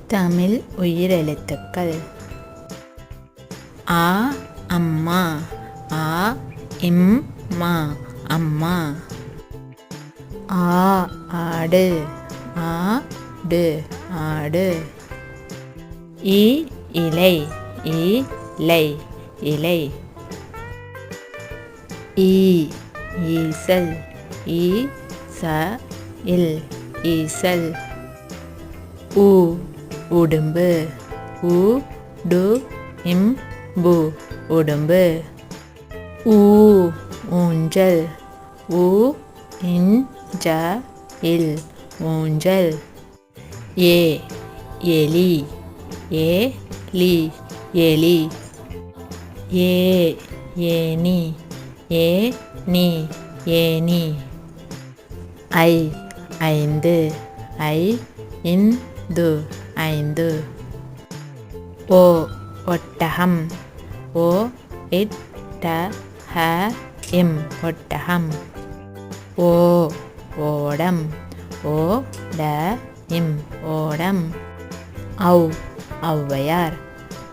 தமிழ் உயிரெழுத்துக்கள். ஆ அம்மா, ஆ இம்மா அம்மா. ஆ ஆடு, ஆடு ஆடு. இ இலை, இலை இலை. ஈ ஈசல், ஈசல் ஈசல். உ உடும்பு, உடும்பு உடும்பு. ஊ ஊஞ்சல், ஊஞ்சல் ஊஞ்சல். ஏ எலி, ஏலி எலி. ஏ ஏனி, ஏனி ஏனி. ஐ ஐந்து, ஐந்து ஐந்து. ஓ ஒட்டகம், ஓ இட்டகம் ஒட்டகம். ஓ ஓடம், ஓடம் ஓடம். ஔ ஔவையார்,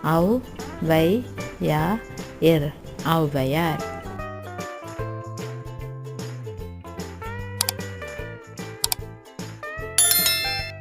ஔவையார் ஔவையார்.